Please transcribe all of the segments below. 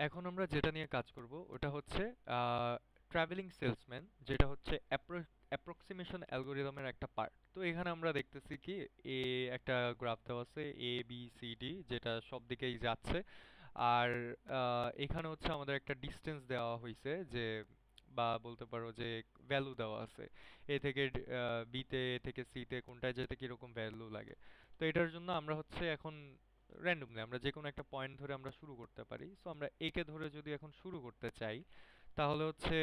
এখন আমরা যেটা নিয়ে কাজ করব ওটা হচ্ছে ট্রাভেলিং সেলসম্যান, যেটা হচ্ছে অ্যাপ্রক্সিমেশন অ্যালগোরিদমের একটা পার্ট। তো এখানে আমরা দেখতেছি কি এ একটা গ্রাফ দেওয়া আছে এ বি সি ডি, যেটা সব দিকেই যাচ্ছে। আর এখানে হচ্ছে আমাদের একটা ডিস্টেন্স দেওয়া হয়েছে, যে বা বলতে পারো যে ভ্যালু দেওয়া আছে এ থেকে বিতে, এ থেকে সিতে কোনটায় যেতে কিরকম ভ্যালু লাগে। তো এটার জন্য আমরা হচ্ছে এখন র্যান্ডমলি আমরা যে কোনো একটা পয়েন্ট ধরে আমরা শুরু করতে পারি। সো আমরা এ কে ধরে যদি এখন শুরু করতে চাই, তাহলে হচ্ছে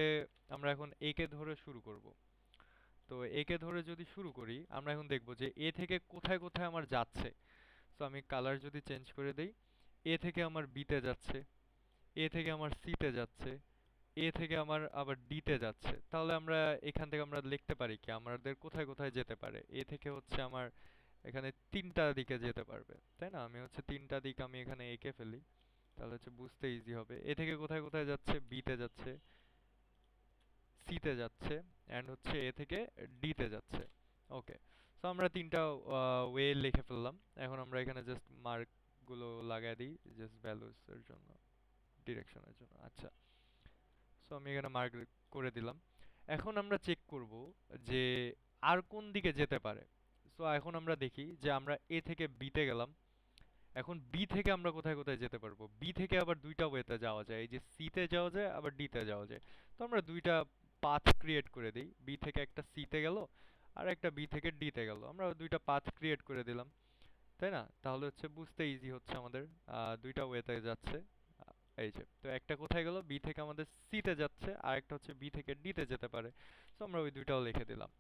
আমরা এখন এ কে ধরে শুরু করব। তো এ কে ধরে যদি শুরু করি, আমরা এখন দেখব যে এ থেকে কোথায় কোথায় আমার যাচ্ছে। সো আমি কালার যদি চেঞ্জ করে দেই, এ থেকে আমার বিতে যাচ্ছে, এ থেকে আমার সিতে যাচ্ছে, এ থেকে আমার আবার ডিতে যাচ্ছে। তাহলে আমরা এখান থেকে আমরা লিখতে পারি কি আমাদের কোথায় কোথায় যেতে পারে। এ থেকে হচ্ছে আমার এখানে তিনটা দিকে যেতে পারবে, তাই না? আমি হচ্ছে তিনটা দিক আমি এখানে এঁকে ফেলি, তাহলে হচ্ছে বুঝতে ইজি হবে। এ থেকে কোথায় কোথায় যাচ্ছে, বিতে যাচ্ছে, সিতে যাচ্ছে, অ্যান্ড হচ্ছে এ থেকে ডিতে যাচ্ছে। ওকে, সো আমরা তিনটা ওয়ে লিখে ফেললাম। এখন আমরা এখানে জাস্ট মার্ক গুলো লাগাই দিই, জাস্ট ভ্যালুস এর জন্য, ডিরেকশনের জন্য। আচ্ছা, সো আমি এখানে মার্ক করে দিলাম। এখন আমরা চেক করব যে আর কোন দিকে যেতে পারে। সো এখন আমরা দেখি যে আমরা এ থেকে বিতে গেলাম। এখন বি থেকে আমরা কোথায় কোথায় যেতে পারবো। বি থেকে আবার দুইটা ওয়েতে যাওয়া যায়, এই যে সিতে যাওয়া যায় আবার ডিতে যাওয়া যায়। তো আমরা দুইটা পাথ ক্রিয়েট করে দিই, বি থেকে একটা সিতে গেল আর একটা বি থেকে ডিতে গেল, আমরা দুইটা পাথ ক্রিয়েট করে দিলাম, তাই না? তাহলে হচ্ছে বুঝতে ইজি হচ্ছে আমাদের, দুইটা ওয়েতে যাচ্ছে। আহ, এই যে, তো একটা কোথায় গেল, বি থেকে আমাদের সিতে যাচ্ছে, আর একটা হচ্ছে বি থেকে ডিতে যেতে পারে। তো আমরা ওই দুইটাও লিখে দিলাম।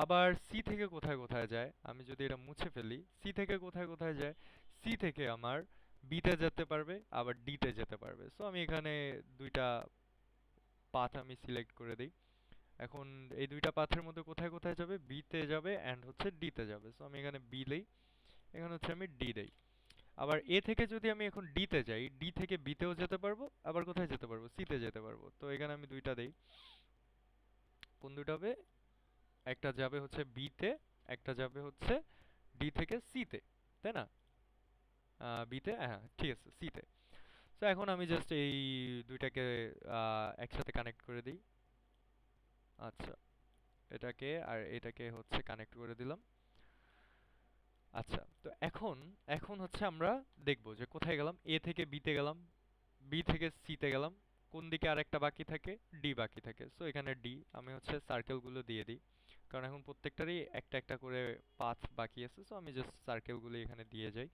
আবার সি থেকে কোথায় কোথায় যায়, আমি যদি এটা মুছে ফেলি, সি থেকে কোথায় কোথায় যায়, সি থেকে আমার বিতে যেতে পারবে আবার ডিতে যেতে পারবে। সো আমি এখানে দুইটা পাথ আমি সিলেক্ট করে দিই। এখন এই দুইটা পাথের মধ্যে কোথায় কোথায় যাবে, বিতে যাবে অ্যান্ড হচ্ছে ডিতে যাবে। সো আমি এখানে বি দেই, এখানে হচ্ছে আমি ডি দেই। আবার এ থেকে যদি আমি এখন ডিতে যাই, ডি থেকে বিতেও যেতে পারবো, আবার কোথায় যেতে পারবো, সিতে যেতে পারবো। তো এখানে আমি দুইটা দেই। কোন দুইটা হবে, একটা যাবে হচ্ছে বিতে, একটা যাবে হচ্ছে ডি থেকে সিতে, তাই না? বিতে, হ্যাঁ ঠিক আছে, সিতে। তো এখন আমি জাস্ট এই দুইটাকে একসাথে কানেক্ট করে দিই। আচ্ছা, এটাকে আর এটাকে হচ্ছে কানেক্ট করে দিলাম। আচ্ছা, তো এখন এখন হচ্ছে আমরা দেখবো যে কোথায় গেলাম, এ থেকে বিতে গেলাম, বি থেকে সিতে গেলাম, কোন দিকে আর একটা বাকি থাকে, ডি বাকি থাকে। সো এখানে ডি আমি হচ্ছে সার্কেল গুলো দিয়ে দিই, কারণ এখন প্রত্যেকটারই একটা একটা করে পাথ বাকি আছে। সো আমি জাস্ট সার্কেল গুলো এখানে দিয়ে যাই,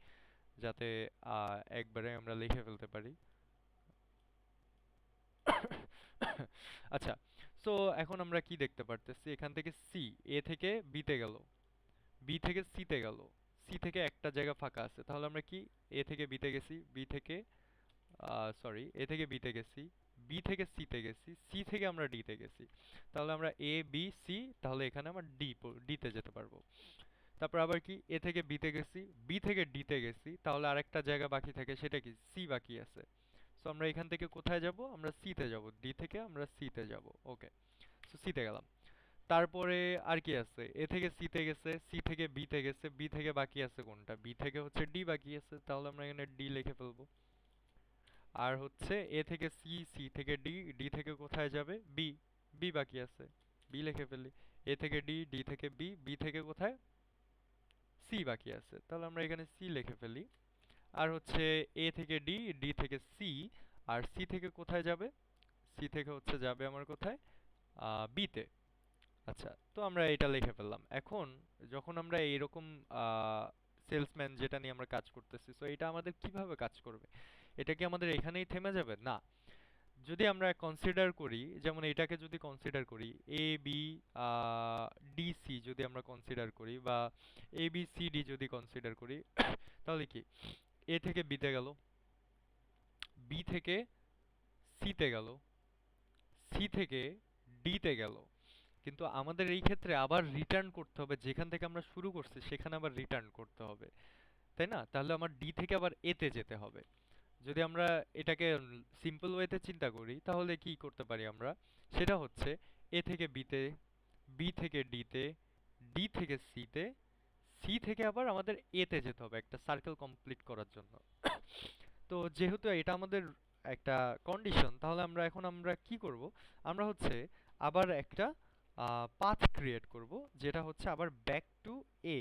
যাতে একবারে আমরা লিখে ফেলতে পারি। আচ্ছা, সো এখন আমরা কি দেখতে পারতেছি, এখান থেকে সি, এ থেকে বিতে গেল, বি থেকে সিতে গেল, সি থেকে একটা জায়গা ফাঁকা আছে। তাহলে আমরা কি, এ থেকে বিতে গেছি, বি থেকে সরি, এ থেকে বিতে গেছি, বি থেকে সিতে গেছি, সি থেকে আমরা ডিতে গেছি। তাহলে আমরা এ বি সি, তাহলে এখানে আমরা ডিতে যেতে পারবো। তারপর আবার কি, এ থেকে বিতে গেছি, বি থেকে ডিতে গেছি, তাহলে আরেকটা জায়গা বাকি থাকে, সেটা কি, সি বাকি আছে। সো আমরা এখান থেকে কোথায় যাব, আমরা সিতে যাব, ডি থেকে আমরা সিতে যাব। ওকে, সো সিতে গেলাম। তারপরে আর কি আছে, এ থেকে সিতে গেছে, সি থেকে বিতে গেছে, বি থেকে বাকি আছে কোনটা, বি থেকে হচ্ছে ডি বাকি আছে, তাহলে আমরা এখানে ডি লিখে ফেলবো। আর হচ্ছে এ থেকে সি, সি থেকে ডি, ডি থেকে কোথায় যাবে, বি, বি বাকি আছে, বি লিখে ফেলি। এ থেকে ডি, ডি থেকে বি, বি থেকে কোথায়, সি বাকি আছে, তাহলে আমরা এখানে সি লিখে ফেলি। আর হচ্ছে এ থেকে ডি, ডি থেকে সি, আর সি থেকে কোথায় যাবে, সি থেকে হচ্ছে যাবে আমার কোথায়, বিতে। আচ্ছা, তো আমরা এটা লিখে ফেললাম। এখন যখন আমরা এইরকম সেলসম্যান যেটা নিয়ে আমরা কাজ করতেছি, সো এটা আমাদের কিভাবে কাজ করবে, এটা কি আমাদের এখানেই থেমে যাবে না। যদি আমরা কনসিডার করি, যেমন এটাকে যদি কনসিডার করি, এ বি ডি সি যদি আমরা কনসিডার করি, বা এ বি সি ডি যদি কনসিডার করি, তাহলে কি, এ থেকে বিতে গেল, বি থেকে সিতে গেল, সি থেকে ডিতে গেল, কিন্তু আমাদের এই ক্ষেত্রে আবার রিটার্ন করতে হবে, যেখান থেকে আমরা শুরু করছি সেখানে আবার রিটার্ন করতে হবে, তাই না? তাহলে আমার ডি থেকে আবার এতে যেতে হবে। যদি আমরা এটাকে সিম্পল ওয়েতে চিন্তা করি, তাহলে কি করতে পারি আমরা, সেটা হচ্ছে এ থেকে বিতে, বি থেকে ডিতে, ডি থেকে সিতে, সি থেকে আবার আমাদের এতে যেতে হবে একটা সার্কেল কমপ্লিট করার জন্য। তো যেহেতু এটা আমাদের একটা কন্ডিশন, তাহলে আমরা কি করব, আমরা হচ্ছে আবার একটা পাথ ক্রিয়েট করব, যেটা হচ্ছে আবার ব্যাক টু এ।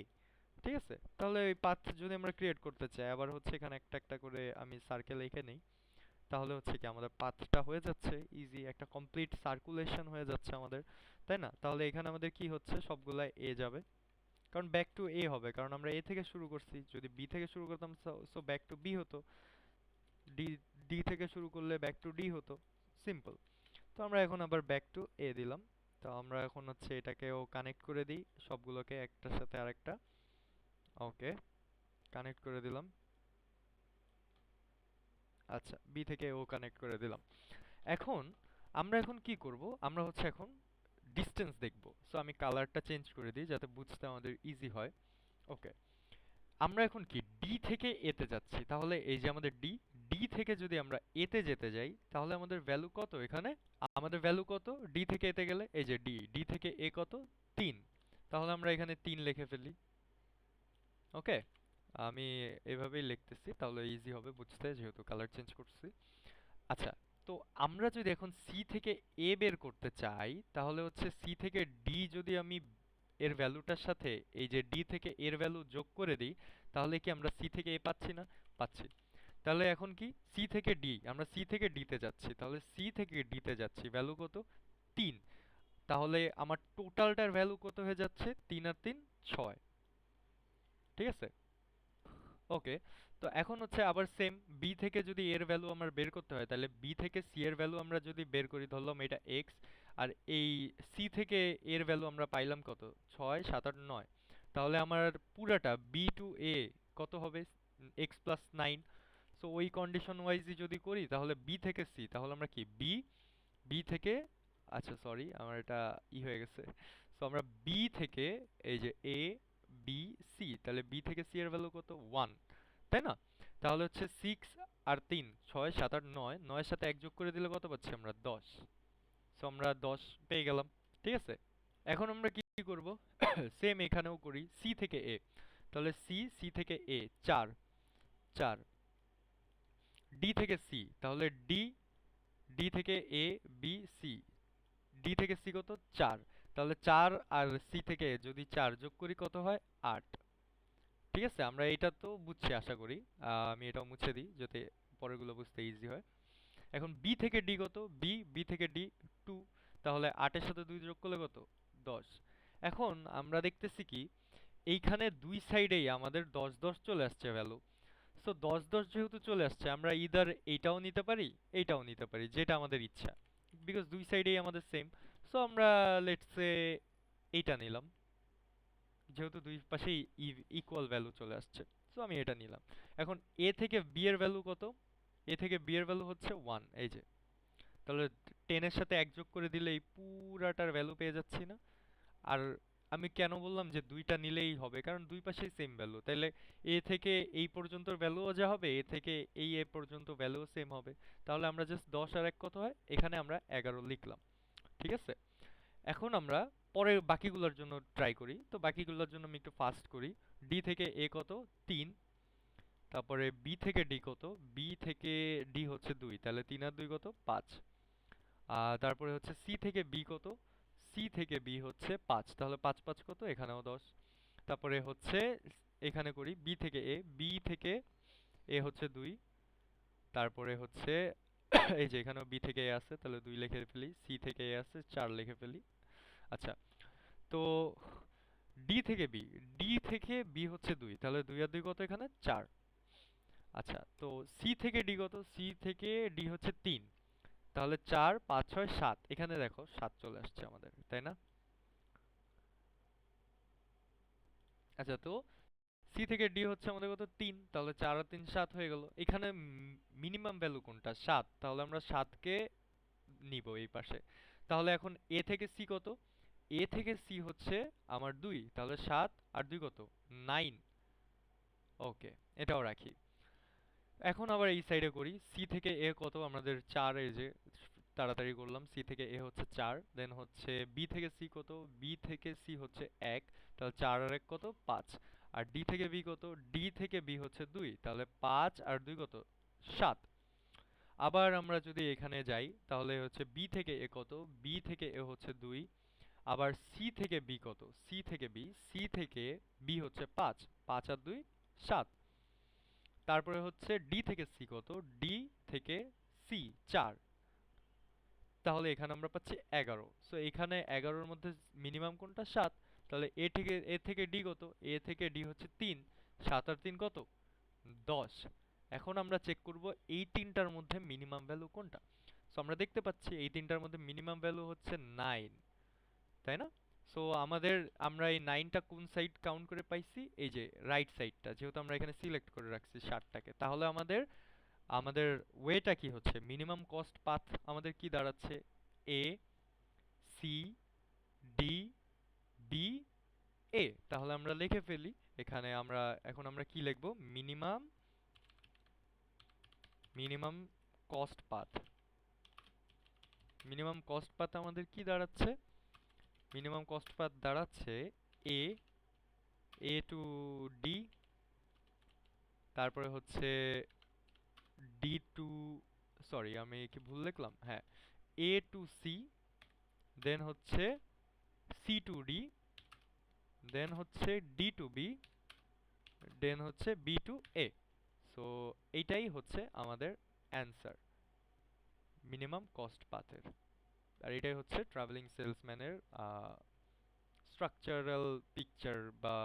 ঠিক আছে, তাহলে এই পাথ যদি আমরা ক্রিয়েট করতে চাই, আবার হচ্ছে এখানে একটা একটা করে আমি সার্কেল লিখে নেই, তাহলে হচ্ছে কি আমাদের পাথটা হয়ে যাচ্ছে ইজি, একটা কমপ্লিট সার্কুলেশন হয়ে যাচ্ছে আমাদের, তাই না? তাহলে এখানে আমাদের কি হচ্ছে, সবগুলা এ যাবে, কারণ ব্যাক টু এ হবে, কারণ আমরা এ থেকে শুরু করছি। যদি বি থেকে শুরু করতাম সো ব্যাক টু বি হতো, ডি ডি থেকে শুরু করলে ব্যাক টু ডি হতো, সিম্পল। তো আমরা এখন আবার ব্যাক টু এ দিলাম। তো আমরা এখন হচ্ছে এটাকেও কানেক্ট করে দিই, সবগুলোকে একটার সাথে আরেকটা। ওকে, কানেক্ট করে দিলাম। আচ্ছা, বি থেকে ও কানেক্ট করে দিলাম। এখন আমরা এখন কি করব, আমরা হচ্ছে এখন ডিসটেন্স দেখব। সো আমি কালারটা চেঞ্জ করে দিই যাতে বুঝতে আমাদের ইজি হয়। ওকে, আমরা এখন কি ডি থেকে এতে যাচ্ছি, তাহলে এই যে আমাদের ডি, ডি থেকে যদি আমরা এতে যেতে যাই, তাহলে আমাদের ভ্যালু কত এখানে, আমাদের ভ্যালু কত ডি থেকে এতে গেলে, এই যে ডি, ডি থেকে এ কত 3, তাহলে আমরা এখানে 3 লিখে ফেলি। ওকে, আমি এভাবেই লিখতেছি, তাহলে ইজি হবে বুঝতে যেহেতু কালার চেঞ্জ করছি। আচ্ছা, তো আমরা যদি এখন সি থেকে এ বের করতে চাই, তাহলে হচ্ছে সি থেকে ডি যদি আমি এর ভ্যালুটার সাথে এই যে ডি থেকে এর ভ্যালু যোগ করে দিই, তাহলে কি আমরা সি থেকে এ পাচ্ছি না? পাচ্ছি। তাহলে এখন কি সি থেকে ডি, আমরা সি থেকে ডি তে যাচ্ছি, তাহলে সি থেকে ডি তে যাচ্ছি, ভ্যালু কত 3, তাহলে আমার টোটালটার ভ্যালু কত হয়ে যাচ্ছে 3 আর 3 6। ঠিক আছে, ওকে। তো এখন হচ্ছে আবার সেম, বি থেকে যদি এর ভ্যালু আমার বের করতে হয়, তাহলে বি থেকে সি এর ভ্যালু আমরা যদি বের করি, ধরলাম এটা এক্স, আর এই সি থেকে এর ভ্যালু আমরা পাইলাম কত 6 7 8 9, তাহলে আমার পুরাটা বি টু এ কত হবে এক্স প্লাস 9। সো ওই কন্ডিশন ওয়াইজই যদি করি, তাহলে বি থেকে সি, তাহলে আমরা কি বি, বি থেকে, আচ্ছা সরি আমার এটা হয়ে গেছে। সো আমরা বি থেকে এই যে এ বি সি, তাহলে বি থেকে সি এর ভ্যালু কত 1, তাই না? তাহলে হচ্ছে 6 আর 3 6 7 8 9, 9 এর সাথে 1 যোগ করে দিলে কত পাচ্ছি আমরা 10। সো আমরা 10 পেয়ে গেলাম। ঠিক আছে, এখন আমরা কি করব, সেম এখানেও করি সি থেকে এ, তাহলে সি, সি থেকে এ 4 4, ডি থেকে সি, তাহলে ডি, ডি থেকে এ বি সি, ডি থেকে সি কত 4, তাহলে 4 আর সি থেকে যদি 4 যোগ করি কত হয় 8। ঠিক আছে, আমরা এটা তো বুঝছি আশা করি। আমি এটাও মুছে দিই যাতে পরেরগুলো বুঝতে ইজি হয়। এখন বি থেকে ডি কত, বি, বি থেকে ডি 2, তাহলে 8 এর সাথে 2 যোগ করলে কত 10। এখন আমরা দেখতেছি কি এইখানে দুই সাইডেই আমাদের 10 10 চলে আসছে ভ্যালু। সো 10 10 যেহেতু চলে আসছে, আমরা ইদার এইটাও নিতে পারি এইটাও নিতে পারি, যেটা আমাদের ইচ্ছা, বিকজ দুই সাইডেই আমাদের সেম। সো আমরা লেটস সে এইটা নিলাম, যেহেতু দুই পাশেই ইকুয়াল ভ্যালু চলে আসছে। সো আমি এটা নিলাম। এখন এ থেকে বি এর ভ্যালু কত, এ থেকে বি এর ভ্যালু হচ্ছে 1, এই যে, তাহলে 10 এর সাথে 1 যোগ করে দিলে এই পুরাটার ভ্যালু পেয়ে যাচ্ছি না? আর আমি কেন বললাম যে দুইটা নিলেই হবে, কারণ দুই পাশেই সেম ভ্যালু, তাহলে এ থেকে এই পর্যন্ত ভ্যালুও যা হবে, এ থেকে এই এ পর্যন্ত ভ্যালুও সেম হবে। তাহলে আমরা জাস্ট 10 আর 1 কত হয়, এখানে আমরা 11 লিখলাম। ঠিক আছে, এখন আমরা পরের বাকিগুলোর জন্য ট্রাই করি। তো বাকিগুলোর জন্য আমি একটু ফাস্ট করি। ডি থেকে এ কত 3, তারপরে বি থেকে ডি কত, বি থেকে ডি হচ্ছে 2, তাহলে 3 আর 2 কত 5। তারপরে হচ্ছে সি থেকে বি কত, সি থেকে বি হচ্ছে 5, তাহলে 5 5 কত, এখানেও 10। তারপরে হচ্ছে এখানে করি বি থেকে এ, বি থেকে এ হচ্ছে 2, তারপরে হচ্ছে এই যে এখানেও বি থেকে এ আছে, তাহলে 2 লিখে ফেলি, সি থেকে এ আছে 4 লিখে ফেলি। আচ্ছা, তো ডি থেকে বি, ডি থেকে বি হচ্ছে 2, তাহলে 2 আর 2 কত, এখানে 4। আচ্ছা, তো সি থেকে ডি কত, সি থেকে ডি হচ্ছে 3, তাহলে 4 5 6 7, এখানে দেখো 7 চলে আসছে আমাদের, তাই না? আচ্ছা, তো সি থেকে ডি হচ্ছে আমাদের কত 3, তাহলে 4 আর 3 7 হয়ে গেল। এখানে মিনিমাম ভ্যালু কোনটা 7, তাহলে আমরা 7 কে নিব এই পাশে। তাহলে এখন এ থেকে সি কত, এ থেকে সি হচ্ছে আমার 2, তাহলে 7 আর 2 কত 9। ওকে, এটাও রাখি। এখন আবার এই সাইডে করি সি থেকে এ কত আমাদের 4, এই যে তাড়াতাড়ি করলাম, সি থেকে এ হচ্ছে 4, দেন হচ্ছে বি থেকে সি কত, বি থেকে সি হচ্ছে 1, তাহলে 4 আর 1 কত 5। আর ডি থেকে বি কত, ডি থেকে বি হচ্ছে 2, তাহলে 5 আর 2 কত 7। আবার আমরা যদি এখানে যাই তাহলে হচ্ছে বি থেকে এ কত, বি থেকে এ হচ্ছে 2, আবার সি থেকে বি কত, সি থেকে বি, সি থেকে বি হচ্ছে 5, 5 আর 2 7, তারপরে হচ্ছে ডি থেকে সি কত, ডি থেকে সি 4, তাহলে এখানে আমরা পাচ্ছি 11। সো এখানে 11-র মধ্যে মিনিমাম কোনটা, 7। তাহলে এ থেকে ডি কত, এ থেকে ডি হচ্ছে 3, 7 আর 3 কত, 10। এখন আমরা চেক করব এই তিনটার মধ্যে মিনিমাম ভ্যালু কোনটা। সো আমরা দেখতে পাচ্ছি এই তিনটার মধ্যে মিনিমাম ভ্যালু হচ্ছে 9, তাই না? সো আমরা এই 9টা কোন সাইড কাউন্ট করে পাইছি, এই যে রাইট সাইডটা, যেহেতু আমরা এখানে সিলেক্ট করে রাখছি 60টাকে, তাহলে আমাদের আমাদের ওয়েটা কি হচ্ছে, মিনিমাম কস্ট পাথ আমাদের কি দাঁড়াচ্ছে, এ, সি, ডি, বি, এ। তাহলে আমরা লিখে ফেলি এখানে, এখন আমরা কি লিখবো, minimum minimum cost path. Minimum cost path আমাদের কি দাঁড়াচ্ছে, মিনিমাম কস্ট পাথ দাঁড়াচ্ছে এ, এ টু ডি, তারপরে হচ্ছে ডি টু, সরি আমি কি ভুল লিখলাম, হ্যাঁ, এ টু সি, দেন হচ্ছে সি টু ডি, দেন হচ্ছে ডি টু বি, দেন হচ্ছে বি টু এ। সো এইটাই হচ্ছে আমাদের অ্যান্সার মিনিমাম কস্ট পাথের। আর এটাই হচ্ছে ট্রাভেলিং সেলসম্যানের স্ট্রাকচারাল পিকচার বা